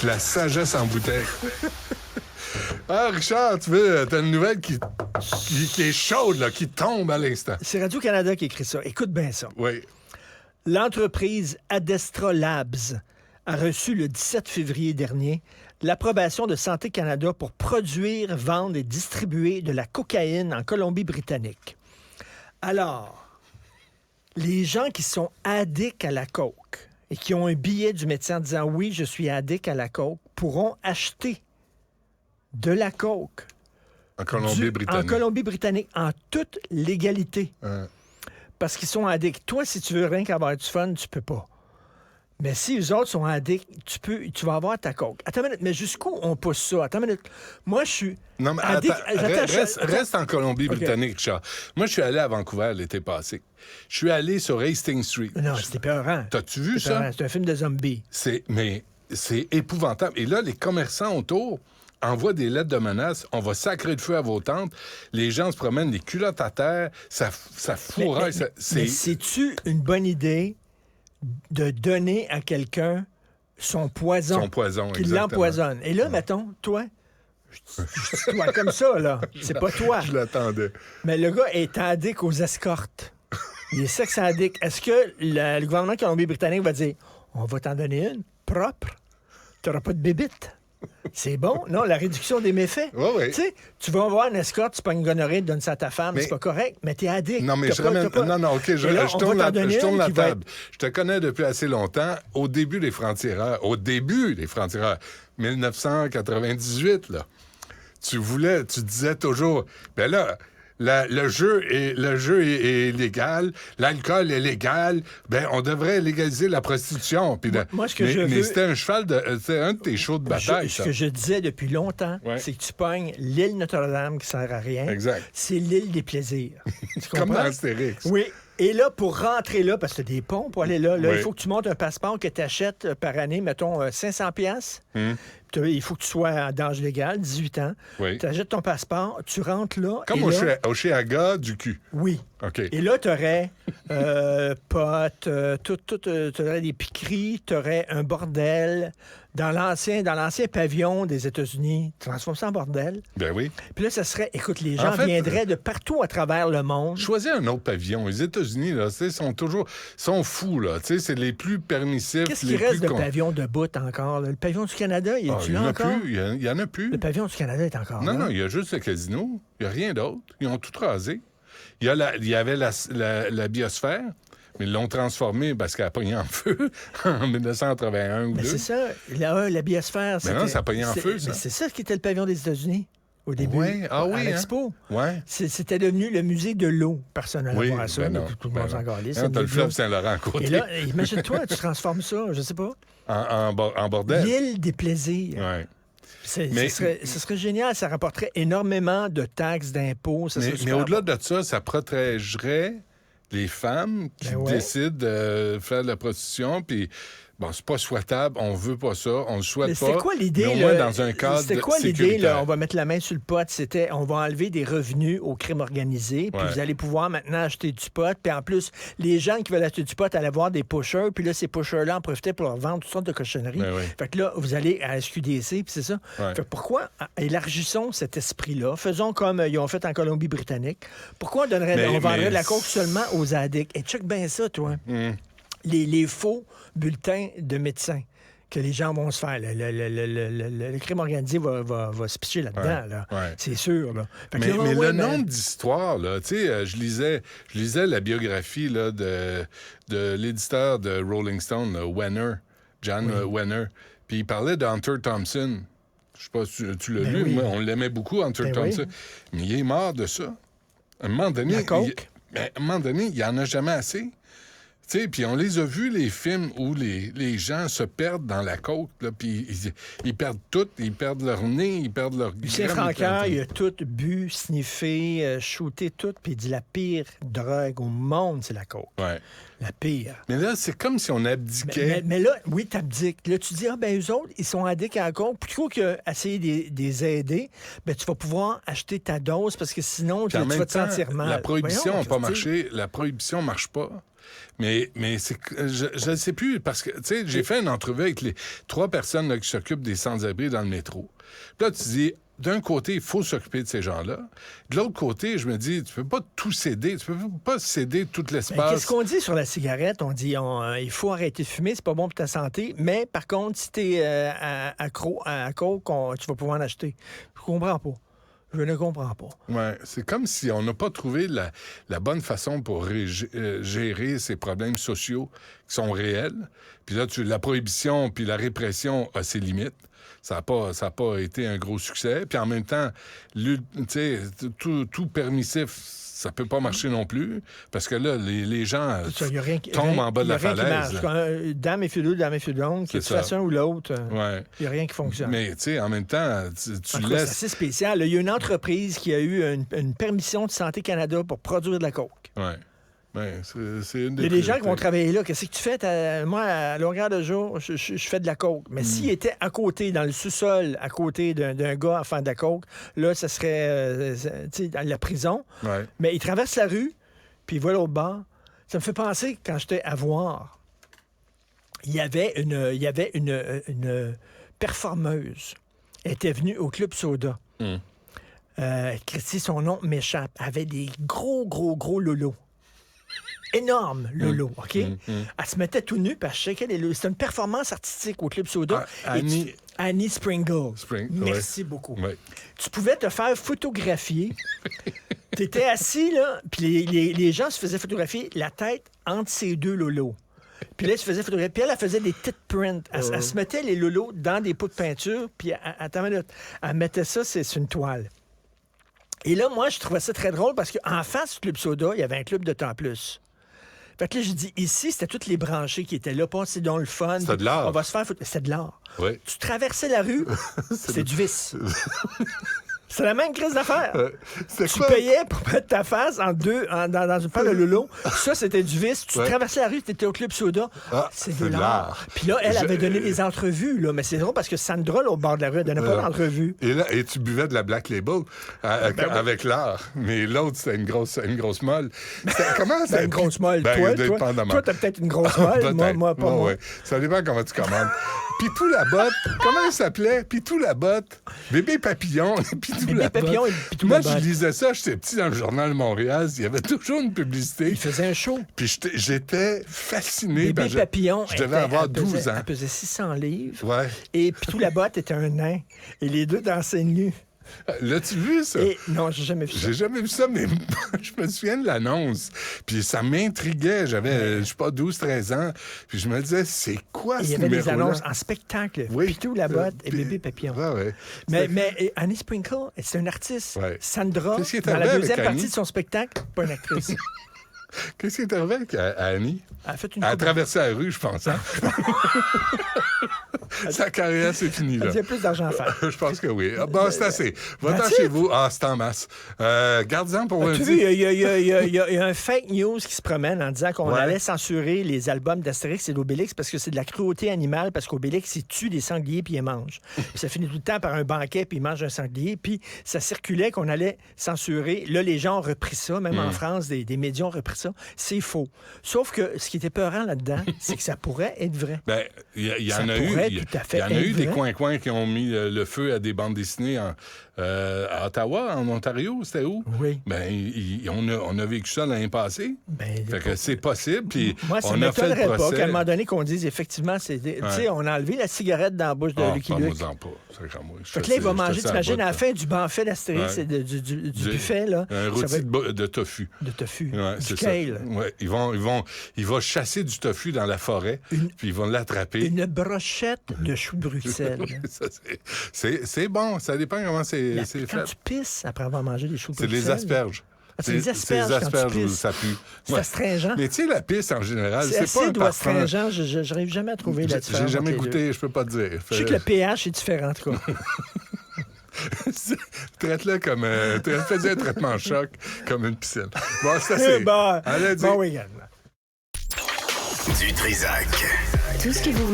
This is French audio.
La sagesse en bouteille. Ah, Richard, tu veux, t'as une nouvelle qui est chaude, là, qui tombe à l'instant. C'est Radio-Canada qui écrit ça. Écoute bien ça. Oui. L'entreprise Adestra Labs a reçu le 17 février dernier l'approbation de Santé Canada pour produire, vendre et distribuer de la cocaïne en Colombie-Britannique. Alors, les gens qui sont addicts à la coke et qui ont un billet du médecin en disant « Oui, je suis addict à la coke » pourront acheter de la coke En Colombie-Britannique. en Colombie-Britannique en toute légalité. Parce qu'ils sont addicts. Toi, si tu veux rien qu'avoir du fun, tu peux pas. Mais si les autres sont addicts, tu vas avoir ta coke. Attends une minute, mais jusqu'où on pousse ça? Attends une minute. Moi, je suis Non, mais addict. reste en Colombie-Britannique, Richard. Moi, je suis allé à Vancouver l'été passé. Je suis allé sur Hastings Street. Non, c'était peurant. T'as-tu vu ça? C'est un film de zombies. Mais c'est épouvantable. Et là, les commerçants autour envoient des lettres de menace. On va sacrer le feu à vos tentes. Les gens se promènent les culottes à terre. Ça fourraille. Mais c'est-tu une bonne idée de donner à quelqu'un son poison? Son poison, qui exactement. l'empoisonne. Et là, mettons, toi, je dis toi comme ça, là. C'est pas toi. Je l'attendais. Mais le gars est addict aux escortes. Il est sexe addict. Est-ce que le gouvernement colombie-britannique va dire on va t'en donner une propre? T'auras pas de bébite. C'est bon? Non, la réduction des méfaits. Oui. Tu sais, tu vas voir une escorte, tu pognes une gonorrhée, tu donnes ça à ta femme, c'est pas correct, mais t'es addict. Non, mais OK, je tourne la table. Je te connais depuis assez longtemps. Au début des francs-tireurs, 1998, là, tu disais toujours, ben là, le jeu est légal, l'alcool est légal, ben on devrait légaliser la prostitution. Puis moi, ce que je veux... Mais c'était c'était un de tes shows de bataille, Ce que je disais depuis longtemps, c'est que tu pognes l'île Notre-Dame qui sert à rien. Exact. C'est l'île des plaisirs. Tu comprends? Comme dans Astérix. Oui. Et là, pour rentrer là, parce que t'as des ponts pour aller là, il faut que tu montes un passeport que tu achètes par année, mettons, 500 $. Il faut que tu sois d'âge légal, 18 ans. Oui. Tu achètes ton passeport, tu rentres là. Comme au Oshéaga du cul. Oui. OK. Et là, tu aurais potes, tu aurais des piqueries, tu aurais un bordel. Dans l'ancien pavillon des États-Unis, transforme ça en bordel. Ben oui. Puis là, ça serait, écoute, les gens viendraient de partout à travers le monde. Choisis un autre pavillon. Les États-Unis, là, sont fous, là. Tu sais, c'est les plus permissifs. Qu'est-ce qui reste de pavillon de bout encore? Là? Le pavillon du Canada, il est-tu là encore? Il y en a plus. Le pavillon du Canada est encore là. Non, il y a juste le casino. Il n'y a rien d'autre. Ils ont tout rasé. Il y avait la biosphère. Mais ils l'ont transformé parce qu'elle a pogné en feu en 1981 ou 2. C'est ça. La biosphère, mais non, ça a pogné en feu, ça. Mais c'est ça qui était le pavillon des États-Unis au début. À l'Expo. Ouais. C'était devenu le musée de l'eau, personnellement. Oui, ça, tout le monde s'en galait. T'as le fleuve Saint-Laurent à côté. Et là, imagine-toi, tu transformes ça, je sais pas. En bordel. L'île des plaisirs. Ouais. Ce serait génial, ça rapporterait énormément de taxes, d'impôts. Mais au-delà de ça, ça protégerait les femmes qui décident de faire de la prostitution, puis bon, c'est pas souhaitable, on veut pas ça, on le souhaite pas. C'était quoi l'idée, mais au moins dans un cadre C'était quoi l'idée, sécuritaire. là, on va mettre la main sur le pot, c'était on va enlever des revenus au crime organisé, puis vous allez pouvoir maintenant acheter du pot, puis en plus, les gens qui veulent acheter du pot allaient voir des pushers, puis là, ces pushers-là en profitaient pour leur vendre toutes sortes de cochonneries. Fait que là, vous allez à SQDC, puis c'est ça. Fait que pourquoi élargissons cet esprit-là? Faisons comme ils ont fait en Colombie-Britannique. Pourquoi on vendrait de la coke seulement aux addicts? Et check bien ça, toi. Les faux bulletins de médecins que les gens vont se faire. Le crime organisé va se pitcher là-dedans. Là. C'est sûr. Là. Mais le nombre d'histoires, là, tu sais, je lisais la biographie là, de l'éditeur de Rolling Stone, là, John Wenner, puis il parlait d'Hunter Thompson. Je sais pas si tu l'as lu, oui. moi, on l'aimait beaucoup, Hunter Thompson. Mais il est mort de ça. À un moment donné, il n'y en a jamais assez. Tu sais, puis on les a vus, les films où les gens se perdent dans la coke, là, puis ils perdent tout, ils perdent leur nez, ils perdent leur... Lucien Francaire, il a tout bu, sniffé, shooté tout, puis il dit la pire drogue au monde, c'est la coke. Ouais. La pire. Mais là, c'est comme si on abdiquait. Mais là, oui, t'abdiques. Là, tu dis, eux autres, ils sont addicts à la coke. Plutôt qu'essayer de les aider, ben, tu vas pouvoir acheter ta dose parce que sinon, tu vas te sentir mal. La prohibition n'a pas marché. La prohibition marche pas. Mais je ne sais plus, parce que, tu sais, j'ai fait une entrevue avec les 3 personnes là, qui s'occupent des sans-abri dans le métro. Puis là, tu dis, d'un côté, il faut s'occuper de ces gens-là. De l'autre côté, je me dis, tu peux pas tout céder. Tu peux pas céder tout l'espace. Qu'est-ce qu'on dit sur la cigarette? On dit, il faut arrêter de fumer, c'est pas bon pour ta santé. Mais, par contre, si t'es accro à coke, tu vas pouvoir en acheter. Je comprends pas. Je ne comprends pas. Ouais, c'est comme si on n'a pas trouvé la bonne façon pour gérer ces problèmes sociaux qui sont réels. Puis là, la prohibition puis la répression a ses limites. Ça n'a pas été un gros succès. Puis en même temps, tout permissif, ça peut pas marcher non plus, parce que là, les gens tombent en bas de la falaise. Dame et fidou, que tu fasses un ou l'autre, il n'y a rien qui fonctionne. Mais tu sais, en même temps, tu laisses... C'est assez spécial. Il y a une entreprise qui a eu une permission de Santé Canada pour produire de la coke. Oui. Ben, c'est une des il y a des gens qui vont travailler là. Qu'est-ce que tu fais? Moi, à longueur de jour, je fais de la coke. Mais s'il était à côté, dans le sous-sol, à côté d'un gars à faire de la coke, là, ça serait dans la prison. Ouais. Mais il traverse la rue, puis il va l'autre bord. Ça me fait penser, quand j'étais à voir, il y avait une performeuse. Elle était venue au Club Soda. Christy, son nom m'échappe. Elle avait des gros lolos. Énorme, Lolo, OK? Elle se mettait tout nu, puis elle shakeait les lolos. C'était une performance artistique au Club Soda. Annie Springle. Merci beaucoup. Ouais. Tu pouvais te faire photographier. Tu étais assis, là, puis les gens se faisaient photographier la tête entre ces 2 lolos. Puis là, elle se faisait photographier. Puis elle faisait des tit prints. Elle se mettait les lolos dans des pots de peinture, puis elle mettait ça, c'est une toile. Et là, moi, je trouvais ça très drôle parce qu'en face du Club Soda, il y avait un club de temps plus. Fait que là, j'ai dit, ici, c'était toutes les branchés qui étaient là. C'est donc le fun. C'était de l'art. On va se faire... C'était de l'art. Oui. Tu traversais la rue, c'était du vice. C'est la même crise d'affaires. Tu payais pour mettre ta face dans une paire de lolo. Ça, c'était du vice. Tu traversais la rue, tu étais au Club Soda. C'est de l'art. Puis là, elle avait donné des entrevues. Là. Mais c'est drôle parce que Sandra, là, au bord de la rue, elle donnait pas d'entrevue. Et tu buvais de la Black Label avec l'art. Mais l'autre, c'était une grosse molle. Comment ça? Une grosse molle. Toi, t'as peut-être une grosse molle. Moi, pas moi. Ça dépend comment tu commandes. Pitou la botte. Comment elle s'appelait? Pitou la botte. Bébé papillon. Bébé papillon et Pitou Moi, la botte. Je lisais ça, j'étais petit dans le Journal de Montréal. Il y avait toujours une publicité. Il faisait un show. Puis j'étais fasciné. Bébé papillon. Je devais avoir 12 ans. Elle pesait 600 livres. Ouais. Et Pitou la botte était un nain. Et les deux dansaient nus. L'as-tu vu, ça? Non, j'ai jamais vu ça. J'ai jamais vu ça, mais je me souviens de l'annonce. Puis ça m'intriguait. J'avais, je sais pas, 12-13 ans. Puis je me disais, c'est quoi ce numéro-là? Il y avait des annonces en spectacle. Oui. Pitou la botte et Bébé papillon. Ouais. Mais Annie Sprinkle, c'est une artiste. Ouais. Sandra, dans la deuxième partie de son spectacle, pas une actrice. Qu'est-ce qui est arrivé avec Annie? Elle a traversé la rue, je pense. Hein? Sa carrière, c'est fini. Elle a plus d'argent à faire. Je pense que oui. Bon, c'est assez. Va-t'en chez vous. C'est en masse. Garde-en pour lundi. Tu vois, il y a un fake news qui se promène en disant qu'on allait censurer les albums d'Astérix et d'Obélix parce que c'est de la cruauté animale, parce qu'Obélix, il tue des sangliers puis il les mange. Puis ça finit tout le temps par un banquet puis il mange un sanglier. Puis ça circulait qu'on allait censurer. Là, les gens ont repris ça. Même en France, des médias ont repris ça. C'est faux. Sauf que ce qui était peurant là-dedans, c'est que ça pourrait être vrai. Ben, il y en a eu des coins qui ont mis le feu à des bandes dessinées à Ottawa, en Ontario, c'était où? Oui. Ben, on a vécu ça l'année passée. Fait que c'est possible, puis moi, ça on a fait le procès. Pas qu'à un moment donné qu'on dise, effectivement, tu sais, on a enlevé la cigarette dans la bouche de Lucky Luke. Fait que là, il va manger, t'imagines, à la fin du banquet d'Astérix et du buffet, là. Un rôti de tofu. De tofu. Ouais, du kale. Ouais, il va chasser du tofu dans la forêt, puis ils vont l'attraper. Une brochette de choux de Bruxelles. C'est bon, ça dépend comment c'est fait. Quand tu pisses après avoir mangé des choux de Bruxelles... C'est des asperges. C'est les asperges où ça pue. C'est astringent. Mais tu sais, la pisse, en général, c'est pas un parfum. C'est astringent. Je n'arrive jamais à trouver la différence. J'ai jamais goûté, je peux pas te dire. Je sais que le pH est différent, en tout cas. Traite-le comme... Fais un traitement choc comme une piscine. Bon, c'est assez. Bon week-end. Du Trisac. Tout ce que vous venez